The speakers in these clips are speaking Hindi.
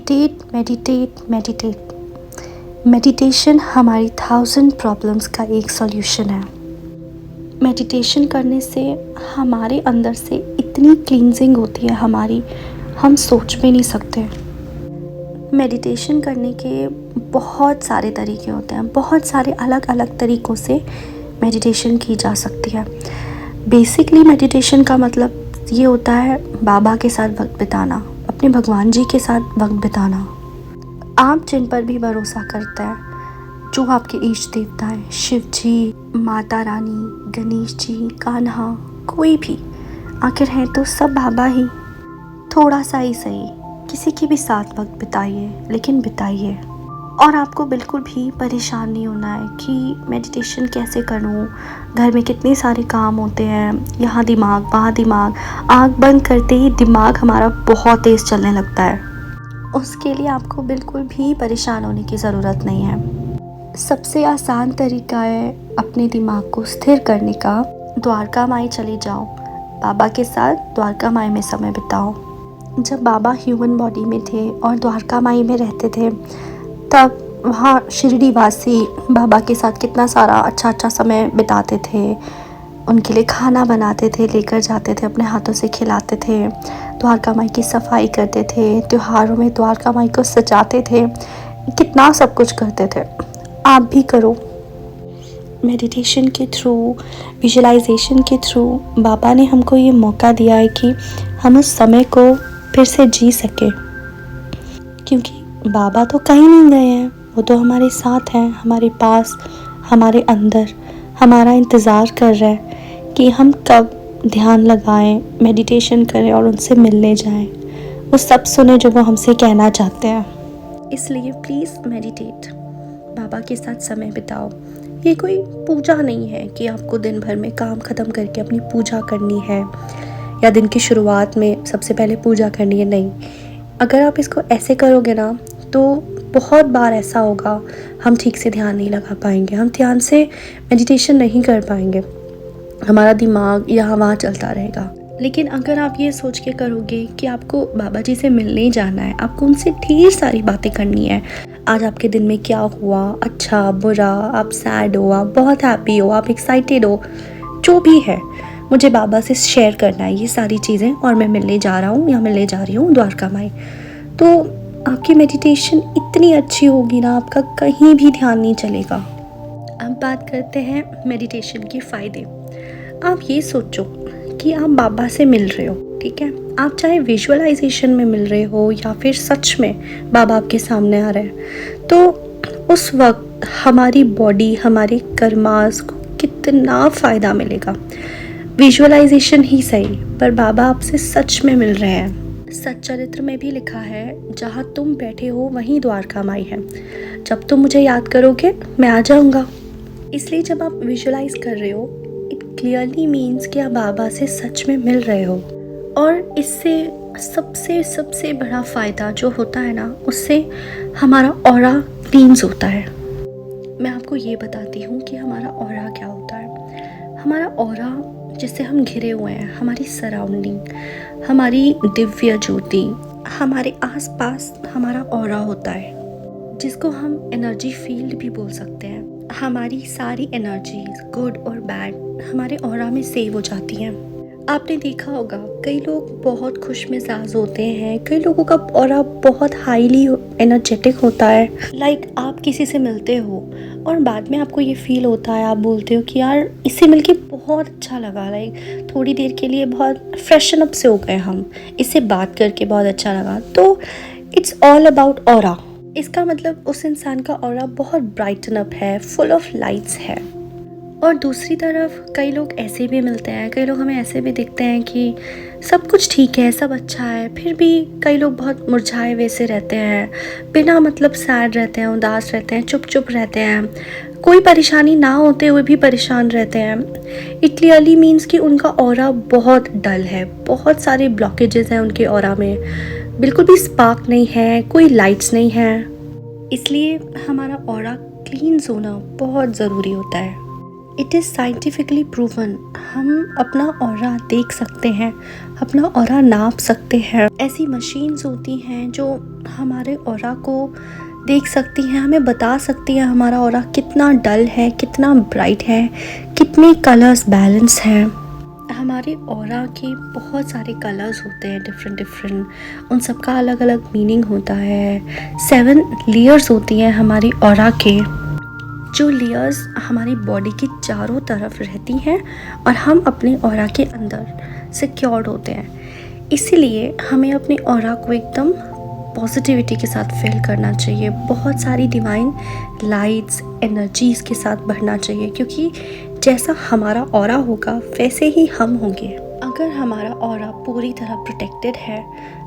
Meditate meditate meditate. मेडिटेशन हमारी 1000 प्रॉब्लम्स का एक सॉल्यूशन है। मेडिटेशन करने से हमारे अंदर से इतनी क्लींजिंग होती है हमारी, हम सोच भी नहीं सकते। मेडिटेशन करने के बहुत सारे तरीके होते हैं, बहुत सारे अलग अलग तरीक़ों से मेडिटेशन की जा सकती है। बेसिकली मेडिटेशन का मतलब ये होता है बाबा के साथ वक्त बिताना, अपने भगवान जी के साथ वक्त बिताना। आप जिन पर भी भरोसा करते हैं, जो आपके इष्ट देवता हैं, शिव जी, माता रानी, गणेश जी, कान्हा, कोई भी आखिर हैं तो सब बाबा ही। थोड़ा सा ही सही किसी के भी साथ वक्त बिताइए, लेकिन बिताइए। और आपको बिल्कुल भी परेशान नहीं होना है कि मेडिटेशन कैसे करूं, घर में कितने सारे काम होते हैं, यहाँ दिमाग वहाँ दिमाग। आँख बंद करते ही दिमाग हमारा बहुत तेज़ चलने लगता है। उसके लिए आपको बिल्कुल भी परेशान होने की ज़रूरत नहीं है। सबसे आसान तरीका है अपने दिमाग को स्थिर करने का। द्वारका माई चले जाओ, बाबा के साथ द्वारका माई में समय बिताओ। जब बाबा ह्यूमन बॉडी में थे और द्वारका माई में रहते थे, तब वहाँ शिरडी वासी बाबा के साथ कितना सारा अच्छा समय बिताते थे। उनके लिए खाना बनाते थे, लेकर जाते थे, अपने हाथों से खिलाते थे, द्वारका माई की सफाई करते थे, त्योहारों में द्वारका माई को सजाते थे, कितना सब कुछ करते थे। आप भी करो। मेडिटेशन के थ्रू, विजुअलाइजेशन के थ्रू बाबा ने हमको ये मौका दिया है कि हम उस समय को फिर से जी सके। क्योंकि बाबा तो कहीं नहीं गए हैं, वो तो हमारे साथ हैं, हमारे पास, हमारे अंदर, हमारा इंतज़ार कर रहे हैं कि हम कब ध्यान लगाएं, मेडिटेशन करें और उनसे मिलने जाएं। वो सब सुने जो वो हमसे कहना चाहते हैं। इसलिए प्लीज़ मेडिटेट, बाबा के साथ समय बिताओ। ये कोई पूजा नहीं है कि आपको दिन भर में काम ख़त्म करके अपनी पूजा करनी है या दिन की शुरुआत में सबसे पहले पूजा करनी है। नहीं, अगर आप इसको ऐसे करोगे ना तो बहुत बार ऐसा होगा हम ठीक से ध्यान नहीं लगा पाएंगे, हम ध्यान से मेडिटेशन नहीं कर पाएंगे, हमारा दिमाग यहाँ वहाँ चलता रहेगा। लेकिन अगर आप ये सोच के करोगे कि आपको बाबा जी से मिलने जाना है, आपको उनसे ढेर सारी बातें करनी है, आज आपके दिन में क्या हुआ, अच्छा बुरा, आप सैड हो, आप बहुत हैप्पी हो, आप एक्साइटेड हो, जो भी है मुझे बाबा से शेयर करना है ये सारी चीज़ें, और मैं मिलने जा रहा हूँ या मिलने जा रही हूँ द्वारका माई, तो आपकी मेडिटेशन इतनी अच्छी होगी ना, आपका कहीं भी ध्यान नहीं चलेगा। अब बात करते हैं मेडिटेशन के फ़ायदे। आप ये सोचो कि आप बाबा से मिल रहे हो, ठीक है, आप चाहे विजुअलाइजेशन में मिल रहे हो या फिर सच में बाबा आपके सामने आ रहे हैं, तो उस वक्त हमारी बॉडी, हमारे कर्मास को कितना फ़ायदा मिलेगा। विजुअलाइजेशन ही सही, पर बाबा आपसे सच में मिल रहे हैं। सच्चरित्र में भी लिखा है, जहाँ तुम बैठे हो वहीं द्वारका माई है, जब तुम मुझे याद करोगे मैं आ जाऊँगा। इसलिए जब आप विजुअलाइज कर रहे हो, इट क्लियरली मीन्स कि आप बाबा से सच में मिल रहे हो। और इससे सबसे बड़ा फ़ायदा जो होता है ना, उससे हमारा ऑरा क्लींस होता है। मैं आपको ये बताती हूँ कि हमारा ऑरा क्या होता है। हमारा ऑरा जिससे हम घिरे हुए हैं, हमारी सराउंडिंग, हमारी दिव्य ज्योति, हमारे आसपास हमारा ऑरा होता है, जिसको हम एनर्जी फील्ड भी बोल सकते हैं। हमारी सारी एनर्जीज, गुड और बैड, हमारे ऑरा में सेव हो जाती हैं। आपने देखा होगा कई लोग बहुत खुश मिजाज होते हैं, कई लोगों का ऑरा बहुत हाईली एनर्जेटिक होता है। लाइक आप किसी से मिलते हो और बाद में आपको ये फील होता है, आप बोलते हो कि यार इससे मिलके बहुत अच्छा लगा, लाइक थोड़ी देर के लिए बहुत फ्रेशन अप से हो गए हम, इससे बात करके बहुत अच्छा लगा। तो इट्स ऑल अबाउट ऑरा। इसका मतलब उस इंसान का ऑरा बहुत ब्राइटन अप है, फुल ऑफ लाइट्स है। और दूसरी तरफ कई लोग ऐसे भी मिलते हैं, कई लोग हमें ऐसे भी दिखते हैं कि सब कुछ ठीक है, सब अच्छा है, फिर भी कई लोग बहुत मुरझाए हुए से रहते हैं, बिना मतलब सैड रहते हैं, उदास रहते हैं, चुप रहते हैं, कोई परेशानी ना होते हुए भी परेशान रहते हैं। इट क्लियरली मीन्स कि उनका ऑरा बहुत डल है, बहुत सारे ब्लॉकेजेस हैं उनके ऑरा में, बिल्कुल भी स्पार्क नहीं है, कोई लाइट्स नहीं है। इसलिए हमारा ऑरा क्लींस होना बहुत ज़रूरी होता है। It is scientifically proven. हम अपना ऑरा देख सकते हैं, अपना ऑरा नाप सकते हैं। ऐसी मशीन्स होती हैं जो हमारे ऑरा को देख सकती हैं, हमें बता सकती हैं हमारा ऑरा कितना डल है, कितना ब्राइट है, कितने कलर्स बैलेंस हैं। हमारे ऑरा के बहुत सारे कलर्स होते हैं, डिफरेंट, उन सब का अलग अलग मीनिंग होता है। 7 लेयर्स होती हैं हमारी ऑरा के, जो लेयर्स हमारी बॉडी के चारों तरफ रहती हैं और हम अपने ऑरा के अंदर सिक्योर्ड होते हैं। इसीलिए हमें अपने ऑरा को एकदम पॉजिटिविटी के साथ फिल करना चाहिए, बहुत सारी डिवाइन लाइट्स एनर्जीज़ के साथ भरना चाहिए, क्योंकि जैसा हमारा ऑरा होगा वैसे ही हम होंगे। अगर हमारा ऑरा पूरी तरह प्रोटेक्टेड है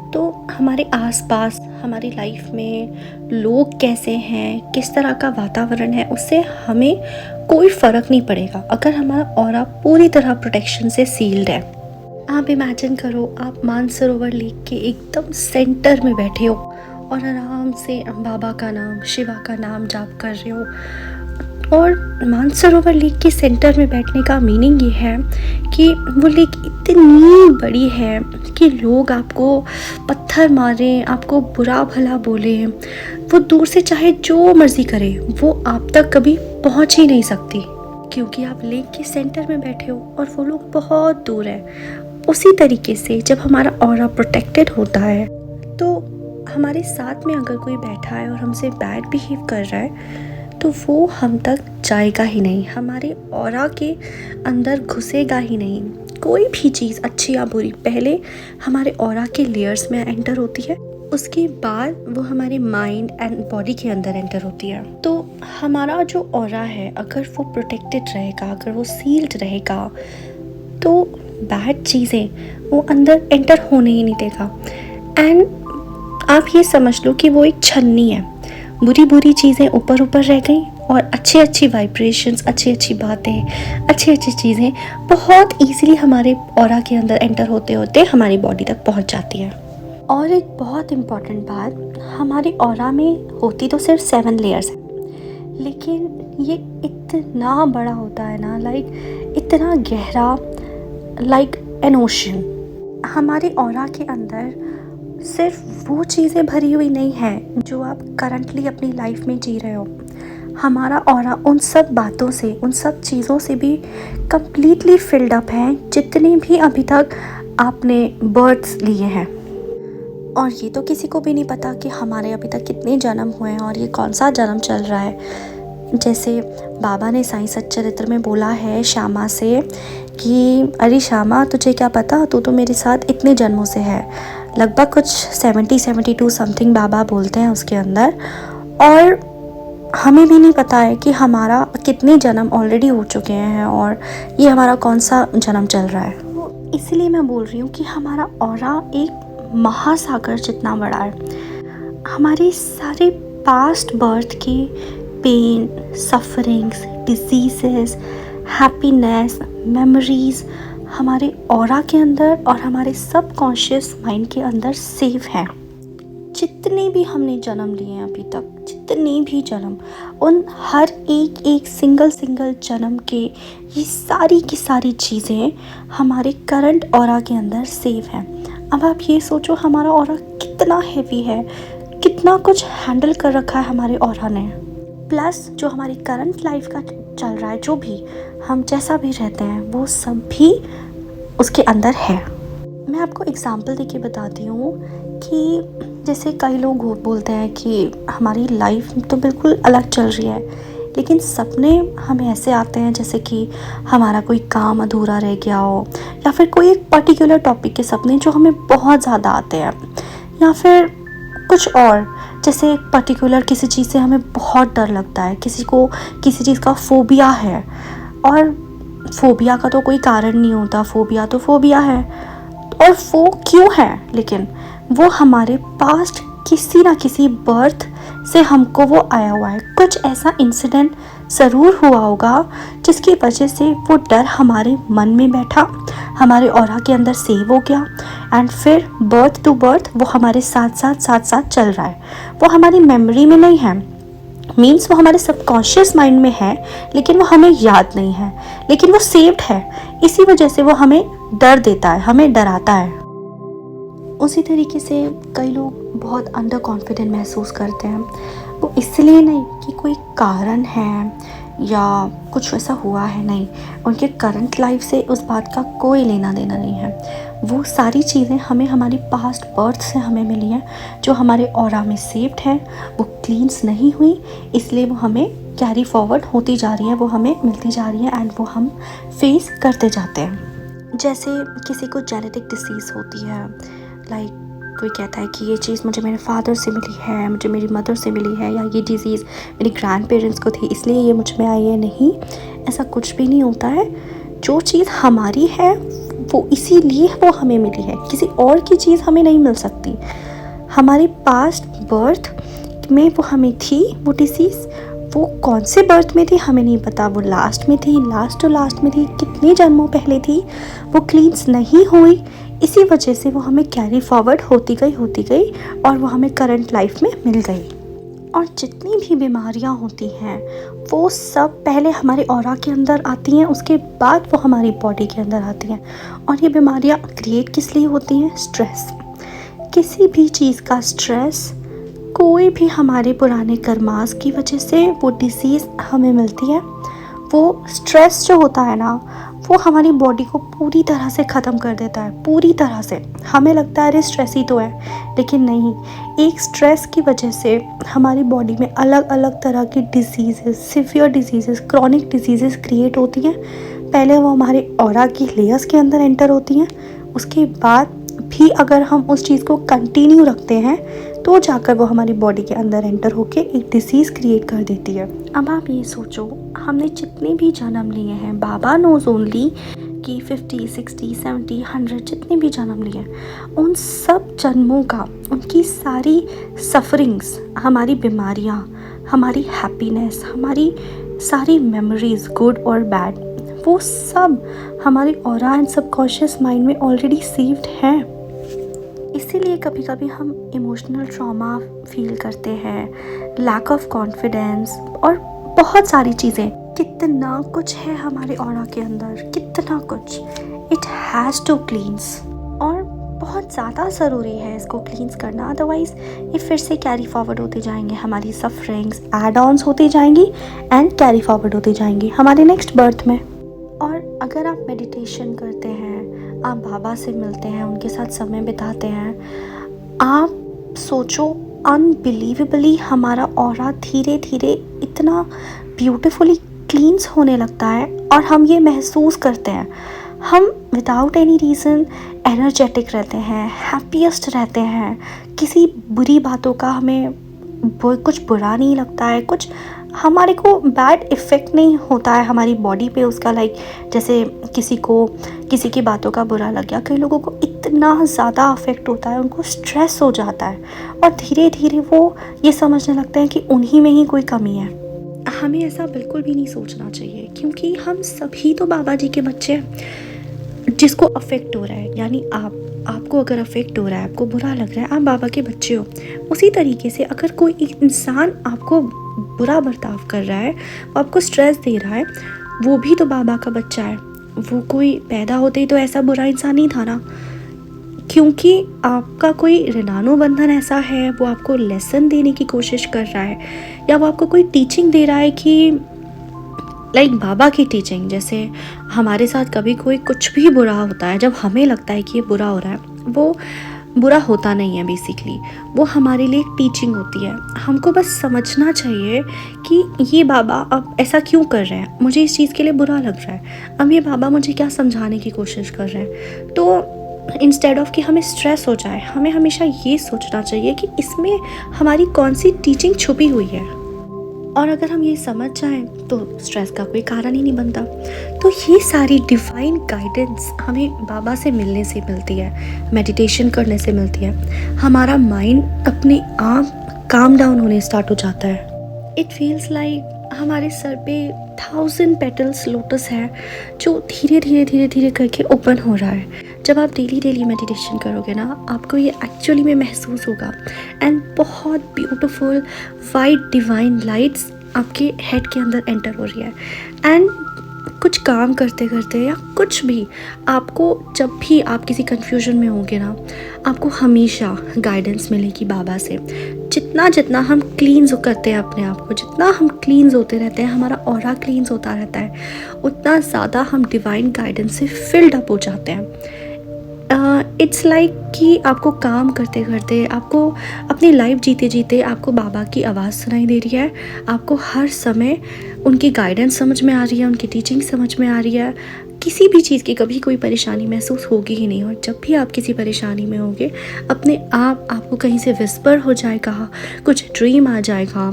तो हमारे आसपास, हमारी लाइफ में लोग कैसे हैं, किस तरह का वातावरण है, उससे हमें कोई फ़र्क नहीं पड़ेगा अगर हमारा ऑरा पूरी तरह प्रोटेक्शन से सील्ड है। आप इमेजिन करो, आप मानसरोवर लेक के एकदम सेंटर में बैठे हो और आराम से बाबा का नाम, शिवा का नाम जाप कर रहे हो। और मानसरोवर लेक के सेंटर में बैठने का मीनिंग ये है कि वो लेक इतनी बड़ी है कि लोग आपको पत्थर मारें, आपको बुरा भला बोलें, वो दूर से चाहे जो मर्ज़ी करे, वो आप तक कभी पहुंच ही नहीं सकती, क्योंकि आप लेक के सेंटर में बैठे हो और वो लोग बहुत दूर हैं। उसी तरीके से जब हमारा ऑरा प्रोटेक्टेड होता है तो हमारे साथ में अगर कोई बैठा है और हमसे बैड बिहेव कर रहा है तो वो हम तक जाएगा ही नहीं, हमारे ऑरा के अंदर घुसेगा ही नहीं। कोई भी चीज़ अच्छी या बुरी पहले हमारे ऑरा के लेयर्स में एंटर होती है, उसके बाद वो हमारे माइंड एंड बॉडी के अंदर एंटर होती है। तो हमारा जो ऑरा है अगर वो प्रोटेक्टेड रहेगा, अगर वो सील्ड रहेगा, तो बैड चीज़ें वो अंदर एंटर होने ही नहीं देगा। एंड आप ये समझ लो कि वो एक छन्नी है, बुरी चीज़ें ऊपर रह गई और अच्छी वाइब्रेशंस, अच्छी बातें, अच्छी चीज़ें बहुत ईजीली हमारे ऑरा के अंदर एंटर होते होते हमारी बॉडी तक पहुंच जाती है। और एक बहुत इम्पॉर्टेंट बात, हमारे ऑरा में होती तो सिर्फ 7 लेयर्स हैं, लेकिन ये इतना बड़ा होता है ना, लाइक इतना गहरा, लाइक एन ओशन। हमारे ऑरा के अंदर सिर्फ वो चीज़ें भरी हुई नहीं हैं जो आप करंटली अपनी लाइफ में जी रहे हो। हमारा ऑरा उन सब बातों से, उन सब चीज़ों से भी कम्प्लीटली फिल्ड अप है जितने भी अभी तक आपने बर्थ्स लिए हैं। और ये तो किसी को भी नहीं पता कि हमारे अभी तक कितने जन्म हुए हैं और ये कौन सा जन्म चल रहा है। जैसे बाबा ने साईं सच्चरित्र में बोला है श्यामा से कि अरे श्यामा, तुझे क्या पता, तू तो मेरे साथ इतने जन्मों से है। लगभग कुछ 72 समथिंग बाबा बोलते हैं उसके अंदर। और हमें भी नहीं पता है कि हमारा कितने जन्म ऑलरेडी हो चुके हैं और ये हमारा कौन सा जन्म चल रहा है। तो इसलिए मैं बोल रही हूँ कि हमारा ऑरा एक महासागर जितना बड़ा है। हमारे सारे पास्ट बर्थ की pain, sufferings, diseases, happiness, memories हमारे ऑरा के अंदर और हमारे सबकॉन्शियस माइंड के अंदर सेफ हैं। जितने भी हमने जन्म लिए हैं अभी तक, जितने भी जन्म, उन हर एक सिंगल जन्म के ये सारी की सारी चीज़ें हमारे करंट ऑरा के अंदर सेफ हैं। अब आप ये सोचो हमारा ऑरा कितना हैवी है, कितना कुछ हैंडल कर रखा है हमारे ऑरा ने। प्लस जो हमारी करंट लाइफ का चल रहा है, जो भी हम जैसा भी रहते हैं, वो सब भी उसके अंदर है। मैं आपको एग्जांपल देके बताती हूँ कि जैसे कई लोग बोलते हैं कि हमारी लाइफ तो बिल्कुल अलग चल रही है, लेकिन सपने हमें ऐसे आते हैं जैसे कि हमारा कोई काम अधूरा रह गया हो, या फिर कोई एक पर्टिकुलर टॉपिक के सपने जो हमें बहुत ज़्यादा आते हैं, या फिर कुछ और, जैसे एक पर्टिकुलर किसी चीज़ से हमें बहुत डर लगता है, किसी को किसी चीज़ का फोबिया है। और फोबिया का तो कोई कारण नहीं होता, फोबिया तो फोबिया है। और वो क्यों है, लेकिन वो हमारे पास्ट किसी ना किसी बर्थ से हमको वो आया हुआ है। कुछ ऐसा इंसिडेंट ज़रूर हुआ होगा जिसकी वजह से वो डर हमारे मन में बैठा, हमारे ऑरा के अंदर सेव हो गया, एंड फिर बर्थ टू बर्थ वो हमारे साथ साथ चल रहा है। वो हमारी मेमोरी में नहीं है, मीन्स वो हमारे सबकॉन्शियस माइंड में है, लेकिन वो हमें याद नहीं है, लेकिन वो सेव्ड है। इसी वजह से वो हमें डर देता है, हमें डराता है। उसी तरीके से कई लोग बहुत अंडर कॉन्फिडेंट महसूस करते हैं। वो इसलिए नहीं कि कोई कारण है या कुछ ऐसा हुआ है, नहीं, उनके करंट लाइफ से उस बात का कोई लेना देना नहीं है। वो सारी चीज़ें हमें हमारी पास्ट बर्थ से हमें मिली हैं, जो हमारे ऑरा में सेव्ड हैं। वो क्लींस नहीं हुई, इसलिए वो हमें कैरी फॉरवर्ड होती जा रही है, वो हमें मिलती जा रही है एंड वो हम फेस करते जाते हैं। जैसे किसी को जेनेटिक डिसीज़ होती है, लाइक कोई कहता है कि ये चीज़ मुझे मेरे फादर से मिली है, मुझे मेरी मदर से मिली है, या ये डिज़ीज़ मेरी ग्रैंड पेरेंट्स को थी इसलिए ये मुझ में आई है। नहीं, ऐसा कुछ भी नहीं होता है। जो चीज़ हमारी है वो इसीलिए वो हमें मिली है, किसी और की चीज़ हमें नहीं मिल सकती। हमारी पास्ट बर्थ में वो हमें थी, वो डिसीज़ वो कौन से बर्थ में थी हमें नहीं पता। वो लास्ट में थी, लास्ट टू लास्ट में थी, कितने जन्मों पहले थी, वो क्लींस नहीं हुई। इसी वजह से वो हमें कैरी फॉरवर्ड होती गई और वो हमें करंट लाइफ में मिल गई। और जितनी भी बीमारियां होती हैं वो सब पहले हमारे ऑरा के अंदर आती हैं, उसके बाद वो हमारी बॉडी के अंदर आती हैं। और ये बीमारियां क्रिएट किस लिए होती हैं? स्ट्रेस। किसी भी चीज़ का स्ट्रेस, कोई भी हमारे पुराने कर्मास की वजह से वो डिसीज़ हमें मिलती है। वो स्ट्रेस जो होता है ना, वो हमारी बॉडी को पूरी तरह से ख़त्म कर देता है, पूरी तरह से। हमें लगता है अरे स्ट्रेस ही तो है, लेकिन नहीं। एक स्ट्रेस की वजह से हमारी बॉडी में अलग अलग तरह की diseases, severe diseases, chronic diseases create होती हैं। पहले वो हमारे ऑरा की लेयर्स के अंदर एंटर होती हैं, उसके बाद भी अगर हम उस चीज़ को कंटिन्यू रखते हैं तो जाकर वो हमारी बॉडी के अंदर एंटर होके एक डिसीज़ क्रिएट कर देती है। अब आप ये सोचो, हमने जितने भी जन्म लिए हैं, बाबा नोज ओनली कि 50, 60, 70, 100 जितने भी जन्म लिए, उन सब जन्मों का, उनकी सारी सफरिंग्स, हमारी बीमारियाँ, हमारी हैप्पीनेस, हमारी सारी मेमोरीज गुड और बैड, वो सब हमारे ऑरा एंड सबकॉन्शियस माइंड में ऑलरेडी सेव्ड हैं। इसीलिए कभी कभी हम इमोशनल ट्रॉमा फील करते हैं, लैक ऑफ कॉन्फिडेंस और बहुत सारी चीज़ें। कितना कुछ है हमारे ऑरा के अंदर, कितना कुछ। इट हैज़ टू क्लींस, और बहुत ज़्यादा ज़रूरी है इसको क्लींस करना, अदरवाइज़ ये फिर से कैरी फॉरवर्ड होती जाएंगे, हमारी सफरिंग्स एड ऑन्स होती जाएंगी एंड कैरी फॉरवर्ड होती जाएंगी हमारे नेक्स्ट बर्थ में। और अगर आप मेडिटेशन करते हैं, आप बाबा से मिलते हैं, उनके साथ समय बिताते हैं, आप सोचो अनबिलीवेबली हमारा ऑरा धीरे धीरे इतना ब्यूटीफुली क्लींस होने लगता है और हम ये महसूस करते हैं, हम विदाउट एनी रीज़न एनर्जेटिक रहते हैं, हैप्पीएस्ट रहते हैं। किसी बुरी बातों का हमें कुछ बुरा नहीं लगता है, कुछ हमारे को बैड इफ़ेक्ट नहीं होता है हमारी बॉडी पे उसका। लाइक जैसे किसी की बातों का बुरा लग गया, कई लोगों को इतना ज़्यादा अफेक्ट होता है, उनको स्ट्रेस हो जाता है और धीरे धीरे वो ये समझने लगते हैं कि उन्हीं में ही कोई कमी है। हमें ऐसा बिल्कुल भी नहीं सोचना चाहिए, क्योंकि हम सभी तो बाबा जी के बच्चे हैं। जिसको अफेक्ट हो रहा है, यानी आपको अगर अफेक्ट हो रहा है, आपको बुरा लग रहा है, आप बाबा के बच्चे हो। उसी तरीके से अगर कोई एक इंसान आपको बुरा बर्ताव कर रहा है, वो आपको स्ट्रेस दे रहा है, वो भी तो बाबा का बच्चा है। वो कोई पैदा होते ही तो ऐसा बुरा इंसान नहीं था ना, क्योंकि आपका कोई ऋणानुबंधन ऐसा है, वो आपको लेसन देने की कोशिश कर रहा है, या वो आपको कोई टीचिंग दे रहा है कि लाइक बाबा की टीचिंग। जैसे हमारे साथ कभी कोई कुछ भी बुरा होता है, जब हमें लगता है कि ये बुरा हो रहा है, वो बुरा होता नहीं है बेसिकली, वो हमारे लिए एक टीचिंग होती है। हमको बस समझना चाहिए कि ये बाबा अब ऐसा क्यों कर रहे हैं, मुझे इस चीज़ के लिए बुरा लग रहा है, अब ये बाबा मुझे क्या समझाने की कोशिश कर रहे हैं। तो इंस्टेड ऑफ कि हमें स्ट्रेस हो जाए, हमें हमेशा ये सोचना चाहिए कि इसमें हमारी कौन सी टीचिंग छुपी हुई है। और अगर हम ये समझ जाएं तो स्ट्रेस का कोई कारण ही नहीं बनता। तो ये सारी डिवाइन गाइडेंस हमें बाबा से मिलने से मिलती है, मेडिटेशन करने से मिलती है। हमारा माइंड अपने आप काम डाउन होने स्टार्ट हो जाता है। इट फील्स लाइक हमारे सर पे 1000 पेटल्स लोटस है जो धीरे धीरे धीरे धीरे करके ओपन हो रहा है। जब आप डेली डेली मेडिटेशन करोगे ना, आपको ये एक्चुअली में महसूस होगा। एंड बहुत ब्यूटीफुल वाइट डिवाइन लाइट्स आपके हेड के अंदर एंटर हो रही है। एंड कुछ काम करते करते या कुछ भी, आपको जब भी आप किसी कन्फ्यूजन में होंगे ना, आपको हमेशा गाइडेंस मिलेगी बाबा से। जितना जितना हम क्लींस करते हैं अपने आप को, जितना हम क्लींस होते रहते हैं, हमारा ऑरा क्लींस होता रहता है, उतना ज़्यादा हम डिवाइन गाइडेंस से फिल्ड अप हो जाते हैं। इट्स लाइक कि आपको काम करते करते, आपको अपनी लाइफ जीते जीते आपको बाबा की आवाज़ सुनाई दे रही है। आपको हर समय उनकी गाइडेंस समझ में आ रही है, उनकी टीचिंग समझ में आ रही है। किसी भी चीज़ की कभी कोई परेशानी महसूस होगी ही नहीं। और जब भी आप किसी परेशानी में होगे, अपने आप आपको कहीं से विस्पर हो जाएगा, कुछ ड्रीम आ जाएगा,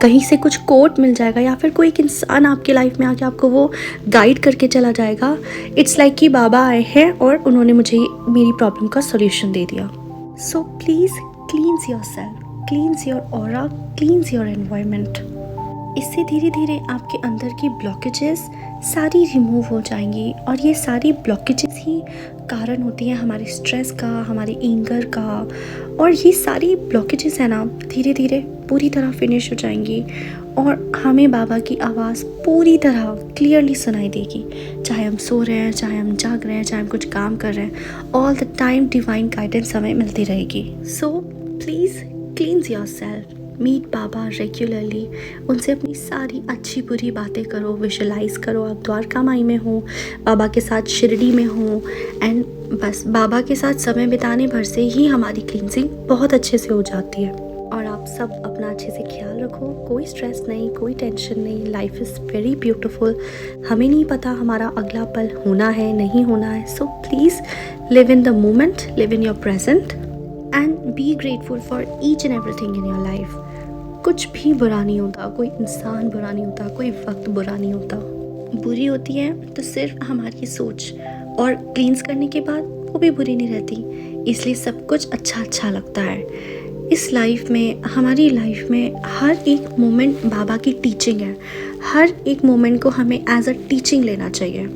कहीं से कुछ कोट मिल जाएगा, या फिर कोई एक इंसान आपके लाइफ में आके आपको वो गाइड करके चला जाएगा। इट्स लाइक कि बाबा आए हैं और उन्होंने मुझे मेरी प्रॉब्लम का सॉल्यूशन दे दिया। सो please cleanse your self, क्लींस your aura, क्लींस your environment. इससे धीरे धीरे आपके अंदर की ब्लॉकेजेस सारी रिमूव हो जाएंगी। और ये सारी ब्लॉकेजेस ही कारण होती हैं हमारे स्ट्रेस का, हमारे एंगर का। और ये सारी ब्लॉकेजेस है ना, धीरे धीरे पूरी तरह फिनिश हो जाएंगी और हमें बाबा की आवाज़ पूरी तरह क्लियरली सुनाई देगी। चाहे हम सो रहे हैं, चाहे हम जाग रहे हैं, चाहे हम कुछ काम कर रहे हैं, all the time divine guidance हमें मिलती रहेगी। So please cleanse yourself, meet बाबा रेगुलरली। उनसे अपनी सारी अच्छी बुरी बातें करो, विजुलाइज करो आप द्वारका माई में हो, बाबा के साथ शिरडी में हो। एंड बस बाबा के साथ समय बिताने भर से ही हमारी क्लींजिंग बहुत अच्छे से हो जाती है। और आप सब अपना अच्छे से ख्याल रखो। कोई स्ट्रेस नहीं, कोई टेंशन नहीं। Life is very beautiful. हमें नहीं पता हमारा अगला पल होना है नहीं होना है। So please live in the moment, live in your present and be grateful for each and everything in your life. कुछ भी बुरा नहीं होता, कोई इंसान बुरा नहीं होता, कोई वक्त बुरा नहीं होता। बुरी होती है तो सिर्फ हमारी सोच, और क्लींस करने के बाद वो भी बुरी नहीं रहती। इसलिए सब कुछ अच्छा अच्छा लगता है। इस लाइफ में, हमारी लाइफ में हर एक मोमेंट बाबा की टीचिंग है। हर एक मोमेंट को हमें एज अ टीचिंग लेना चाहिए।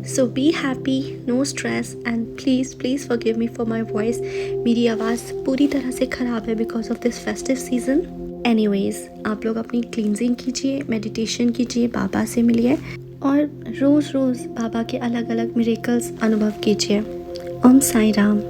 So be happy, no stress and please please forgive me for my voice. मेरी आवाज़ पूरी तरह से ख़राब है because of this festive season. Anyways, आप लोग अपनी क्लींजिंग कीजिए, मेडिटेशन कीजिए, बाबा से मिलिए और रोज़ रोज़ बाबा के अलग अलग मिरेकल्स अनुभव कीजिए। ओम साई राम।